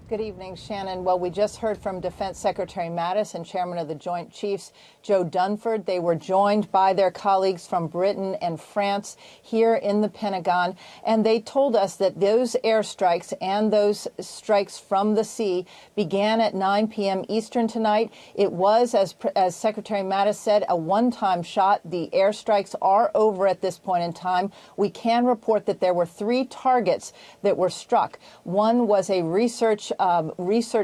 Good evening, Shannon. Well, we just heard from Defense Secretary Mattis and Chairman of the Joint Chiefs, Joe Dunford. They were joined by their colleagues from Britain and France here in the Pentagon, and they told us that those airstrikes and those strikes from the sea began at 9 p.m. Eastern tonight. It was, as Secretary Mattis said, a one-time shot. The airstrikes are over at this point in time. We can report that there were 3 targets that were struck. One was a research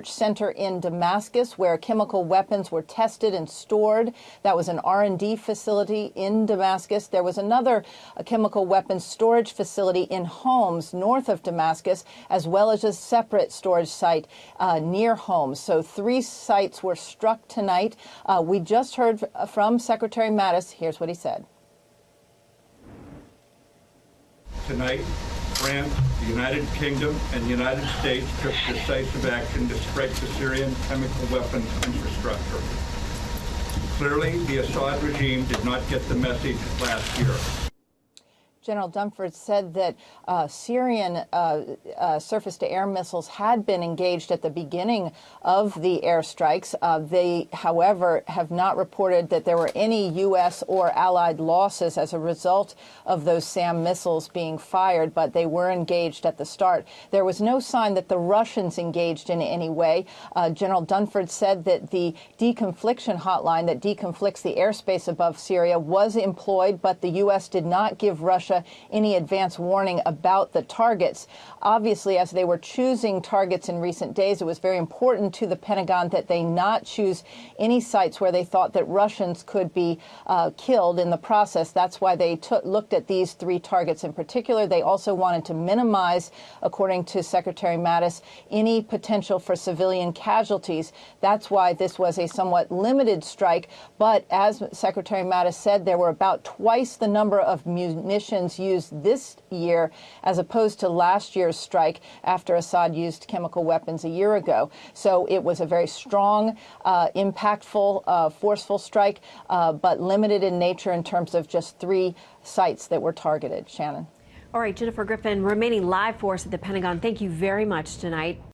center in Damascus where chemical weapons were tested and stored. That was an R&D facility in Damascus. There was another chemical weapons storage facility in Homs, north of Damascus, as well as a separate storage site near Homs. So 3 sites were struck tonight. We just heard from Secretary Mattis. Here's what he said. Tonight, France, the United Kingdom, and the United States took decisive action to strike the Syrian chemical weapons infrastructure. Clearly, the Assad regime did not get the message last year. General Dunford said that Syrian surface-to-air missiles had been engaged at the beginning of the airstrikes. They, however, have not reported that there were any U.S. or allied losses as a result of those SAM missiles being fired, but they were engaged at the start. There was no sign that the Russians engaged in any way. General Dunford said that the deconfliction hotline that deconflicts the airspace above Syria was employed, but the U.S. did not give Russia any advance warning about the targets. Obviously, as they were choosing targets in recent days, it was very important to the Pentagon that they not choose any sites where they thought that Russians could be killed in the process. That's why they looked at these 3 targets in particular. They also wanted to minimize, according to Secretary Mattis, any potential for civilian casualties. That's why this was a somewhat limited strike. But as Secretary Mattis said, there were about twice the number of munitions used this year as opposed to last year's strike after Assad used chemical weapons a year ago. So it was a very strong, impactful, forceful strike, but limited in nature in terms of just 3 sites that were targeted. Shannon. All right, Jennifer Griffin, remaining live for us at the Pentagon. Thank you very much tonight.